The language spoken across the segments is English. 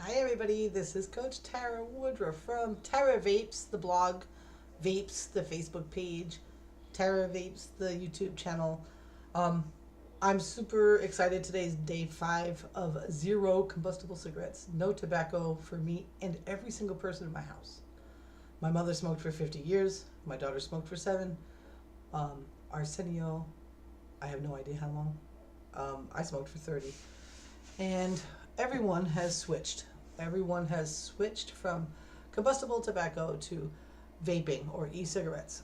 Hi everybody, this is Coach Tara Woodruff from TaraVapeZ, the blog, Vapes, the Facebook page, TaraVapeZ, the YouTube channel. Um, I'm super excited. Today's day 5 of zero combustible cigarettes, no tobacco for me and every single person in my house. My mother smoked for 50 years, my daughter smoked for 7, Arsenio, I have no idea how long. I smoked for 30. And everyone has switched. Everyone has switched from combustible tobacco to vaping or e-cigarettes.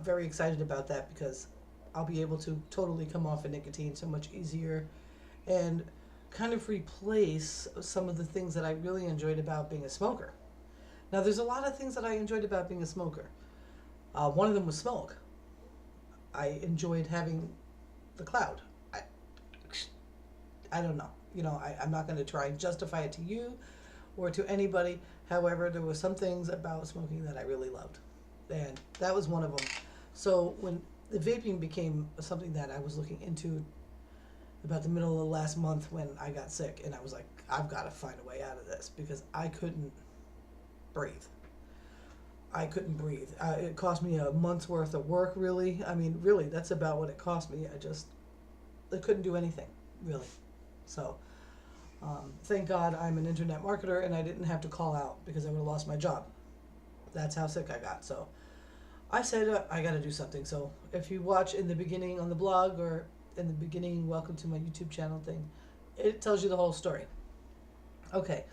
Very excited about that because I'll be able to totally come off of nicotine so much easier and kind of replace some of the things that I really enjoyed about being a smoker. Now, there's a lot of things that I enjoyed about being a smoker. One of them was smoke. I enjoyed having the cloud. I don't know. I'm not going to try and justify it to you or to anybody. However, there were some things about smoking that I really loved. And that was one of them. So when the vaping became something that I was looking into about the middle of last month when I got sick, and I was like, I've got to find a way out of this because I couldn't breathe. I couldn't breathe. It cost me a month's worth of work, really. I mean, really, that's about what it cost me. I couldn't do anything, really. So, thank God I'm an internet marketer and I didn't have to call out because I would have lost my job. That's how sick I got. So, I said, I got to do something. So, if you watch in the beginning on the blog or in the beginning, welcome to my YouTube channel thing, it tells you the whole story. Okay,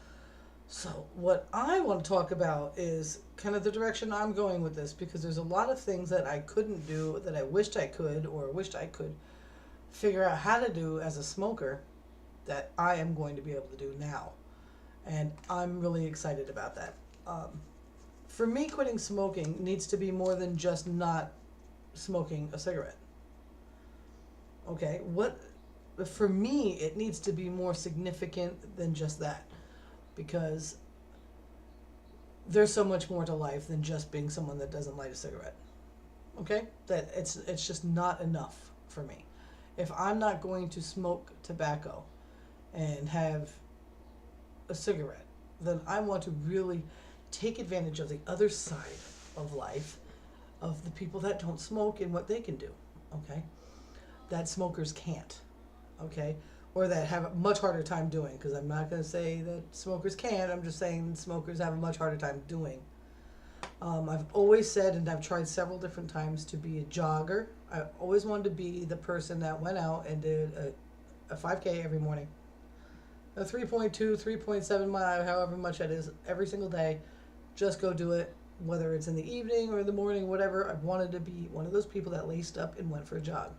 so what I want to talk about is kind of the direction I'm going with this because there's a lot of things that I couldn't do that I wished I could or wished I could figure out how to do as a smoker that I am going to be able to do now. And I'm really excited about that. For me, quitting smoking needs to be more than just not smoking a cigarette. Okay, for me, it needs to be more significant than just that. Because there's so much more to life than just being someone that doesn't light a cigarette. Okay? That it's just not enough for me. If I'm not going to smoke tobacco and have a cigarette, then I want to really take advantage of the other side of life, of the people that don't smoke and what they can do, okay? That smokers can't, okay? Or that have a much harder time doing, because I'm not going to say that smokers can't, I'm just saying smokers have a much harder time doing. I've always said, and I've tried several different times, to be a jogger. I always wanted to be the person that went out and did a 5K every morning. A 3.2, 3.7 mile, however much that is, every single day. Just go do it, whether it's in the evening or in the morning, whatever. I wanted to be one of those people that laced up and went for a jog.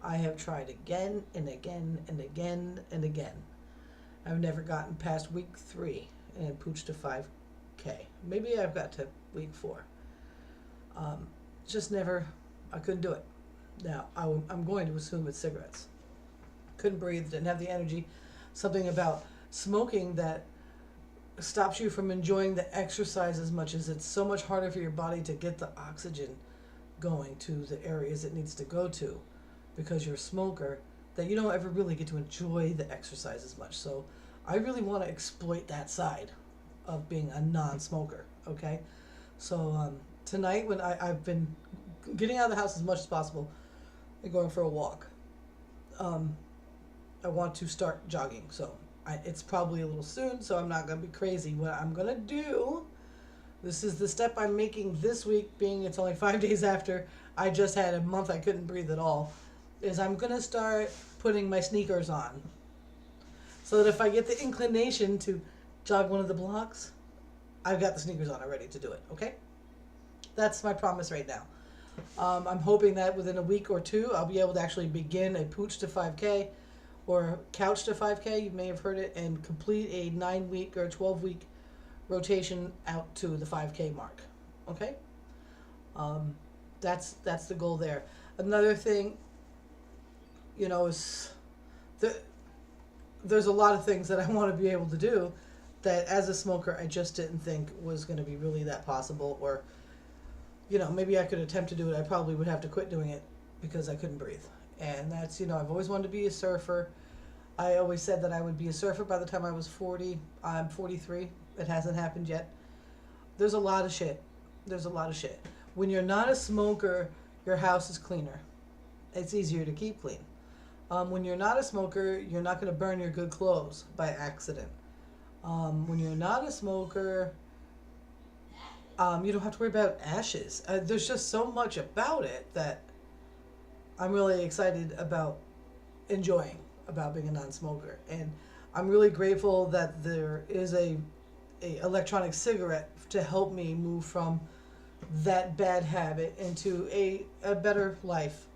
I have tried again and again and again and again. I've never gotten past week 3 and pooched a 5K. Maybe I've got to week 4. Just never, I couldn't do it. Now, I'm going to assume it's cigarettes. Couldn't breathe, didn't have the energy. Something about smoking that stops you from enjoying the exercise as much as it's so much harder for your body to get the oxygen going to the areas it needs to go to because you're a smoker, that you don't ever really get to enjoy the exercise as much. So I really want to exploit that side of being a non-smoker, okay? So tonight when I've been getting out of the house as much as possible and going for a walk, I want to start jogging. So it's probably a little soon, so I'm not going to be crazy. What I'm going to do, this is the step I'm making this week, being it's only 5 days after I just had a month I couldn't breathe at all, is I'm going to start putting my sneakers on. So that if I get the inclination to jog one of the blocks, I've got the sneakers on already to do it, okay? That's my promise right now. I'm hoping that within a week or 2, I'll be able to actually begin a pooch to 5K or couch to 5K, you may have heard it, and complete a 9-week or 12-week rotation out to the 5K mark, okay? That's the goal there. Another thing, is there's a lot of things that I want to be able to do that as a smoker I just didn't think was going to be really that possible, or maybe I could attempt to do it. I probably would have to quit doing it because I couldn't breathe. And that's, I've always wanted to be a surfer. I always said that I would be a surfer by the time I was 40. I'm 43. It hasn't happened yet. There's a lot of shit. There's a lot of shit. When you're not a smoker, your house is cleaner. It's easier to keep clean. When you're not a smoker, you're not going to burn your good clothes by accident. When you're not a smoker, you don't have to worry about ashes. There's just so much about it that I'm really excited about enjoying about being a non-smoker. And I'm really grateful that there is a electronic cigarette to help me move from that bad habit into a better life.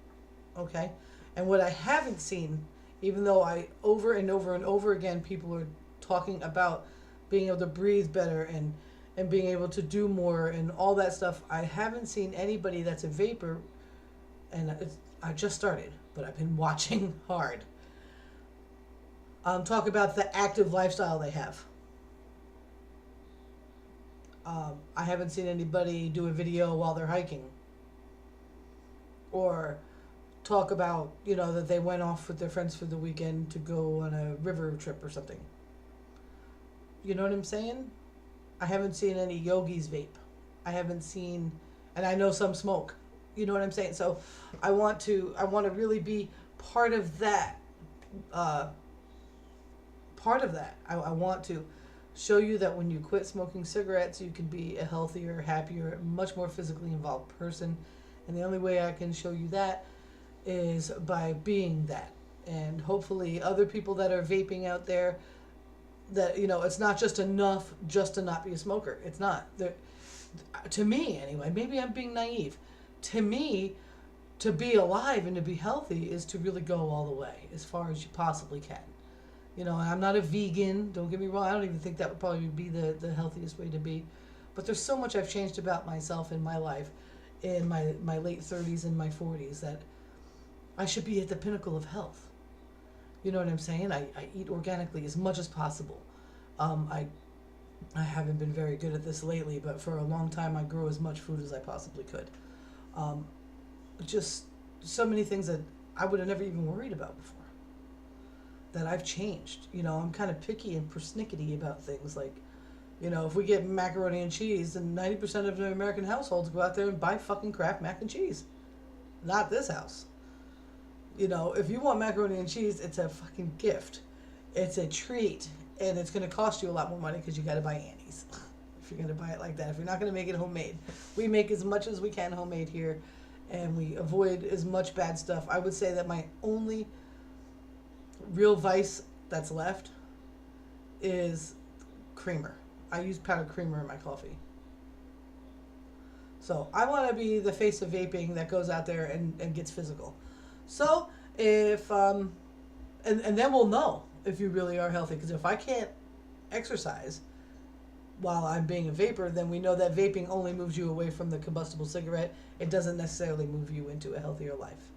Okay? And what I haven't seen, even though I over and over and over again people are talking about being able to breathe better and being able to do more and all that stuff, I haven't seen anybody that's a vapor, and I just started, but I've been watching hard. Talk about the active lifestyle they have. I haven't seen anybody do a video while they're hiking, or talk about, that they went off with their friends for the weekend to go on a river trip or something. You know what I'm saying? I haven't seen any yogis vape. I haven't seen, and I know some smoke. You know what I'm saying? So I want to really be part of that. I want to show you that when you quit smoking cigarettes, you can be a healthier, happier, much more physically involved person. And the only way I can show you that is by being that. And hopefully other people that are vaping out there, that, it's not just enough just to not be a smoker. It's not. To me, anyway, maybe I'm being naive. To me, to be alive and to be healthy is to really go all the way, as far as you possibly can. I'm not a vegan, don't get me wrong. I don't even think that would probably be the healthiest way to be. But there's so much I've changed about myself in my life, in my late 30s and my 40s, that I should be at the pinnacle of health. You know what I'm saying? I eat organically as much as possible. I haven't been very good at this lately, but for a long time I grew as much food as I possibly could. Just so many things that I would have never even worried about before, that I've changed. I'm kind of picky and persnickety about things. Like, if we get macaroni and cheese, then 90% of the American households go out there and buy fucking Kraft mac and cheese. Not this house. If you want macaroni and cheese, it's a fucking gift. It's a treat. And it's going to cost you a lot more money because you got to buy Annie's. If you're going to buy it like that. If you're not going to make it homemade. We make as much as we can homemade here. And we avoid as much bad stuff. I would say that my only real vice that's left is creamer. I use powdered creamer in my coffee. So I want to be the face of vaping that goes out there and gets physical. So if, and then we'll know if you really are healthy. Because if I can't exercise while I'm being a vapor, then we know that vaping only moves you away from the combustible cigarette. It doesn't necessarily move you into a healthier life.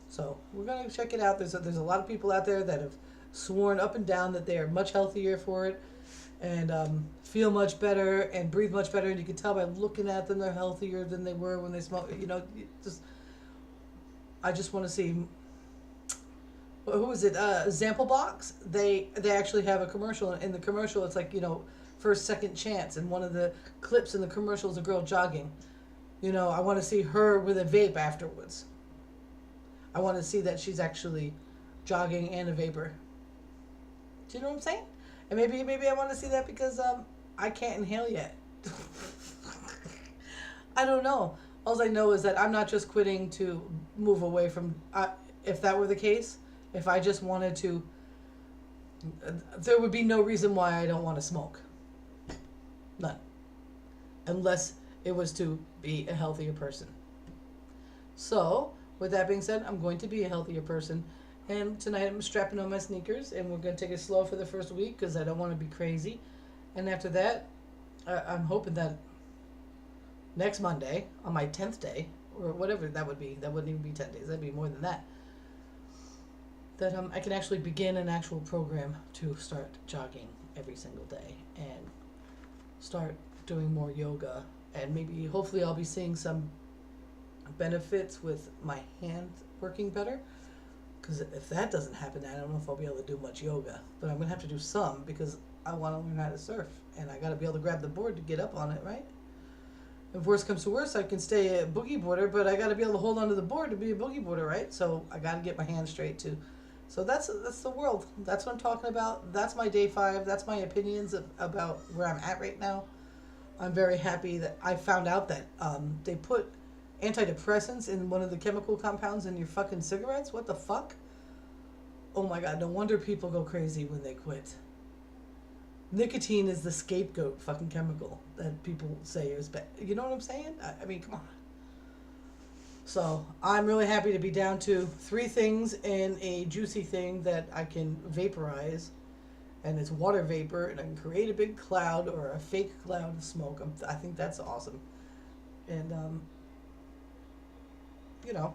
So we're going to check it out. There's a lot of people out there that have sworn up and down that they are much healthier for it, and feel much better and breathe much better. And you can tell by looking at them, they're healthier than they were when they smoked. I just want to see. Who is it? Zample Box. They actually have a commercial. In the commercial, it's like, first, second chance. And one of the clips in the commercial is a girl jogging. I want to see her with a vape afterwards. I want to see that she's actually jogging and a vapor. Do you know what I'm saying? And maybe I want to see that because I can't inhale yet. I don't know. All I know is that I'm not just quitting to move away from... if that were the case, if I just wanted to... there would be no reason why I don't want to smoke. None. Unless it was to be a healthier person. So, with that being said, I'm going to be a healthier person. And tonight I'm strapping on my sneakers, and we're going to take it slow for the first week because I don't want to be crazy. And after that, I'm hoping that next Monday, on my 10th day, or whatever that would be, that wouldn't even be 10 days, that'd be more than that, that I can actually begin an actual program to start jogging every single day and start doing more yoga. And maybe, hopefully, I'll be seeing some benefits with my hands working better. Because if that doesn't happen, I don't know if I'll be able to do much yoga. But I'm going to have to do some because I want to learn how to surf. And I got to be able to grab the board to get up on it, right? If worst comes to worst, I can stay a boogie boarder, but I got to be able to hold onto the board to be a boogie boarder, right? So I got to get my hands straight too. So that's the world. That's what I'm talking about. That's my day 5. That's my opinions about where I'm at right now. I'm very happy that I found out that they put antidepressants in one of the chemical compounds in your fucking cigarettes. What the fuck? Oh my god, no wonder people go crazy when they quit. Nicotine is the scapegoat fucking chemical that people say is bad. You know what I'm saying? I mean, come on. So I'm really happy to be down to 3 things and a juicy thing that I can vaporize. And it's water vapor, and I can create a big cloud or a fake cloud of smoke. I think that's awesome. And, you know,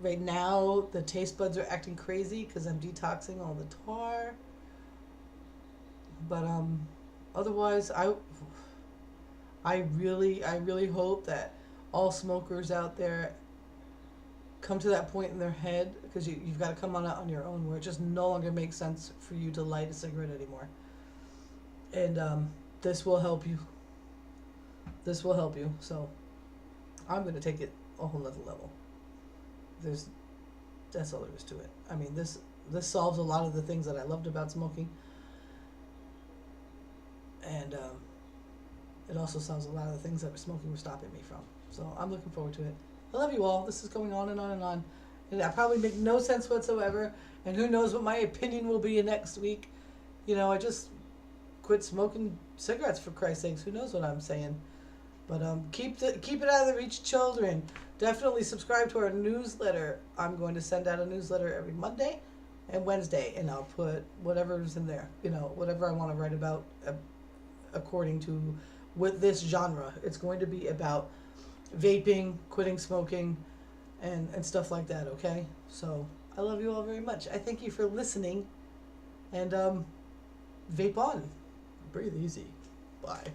right now the taste buds are acting crazy because I'm detoxing all the tar. But otherwise, I really hope that all smokers out there come to that point in their head, because you've got to come on your own, where it just no longer makes sense for you to light a cigarette anymore. And this will help you. This will help you. So I'm going to take it a whole nother level. That's all there is to it. I mean, this solves a lot of the things that I loved about smoking. And it also solves a lot of the things that smoking was stopping me from. So I'm looking forward to it. I love you all. This is going on and on and on. And I probably make no sense whatsoever. And who knows what my opinion will be next week. You know, I just quit smoking cigarettes, for Christ's sakes. Who knows what I'm saying. But keep it out of the reach, children. Definitely subscribe to our newsletter. I'm going to send out a newsletter every Monday and Wednesday. And I'll put whatever's in there. You know, whatever I want to write about according to with this genre. It's going to be about vaping, quitting smoking, and stuff like that, okay? So I love you all very much. I thank you for listening, and vape on. Breathe easy. Bye.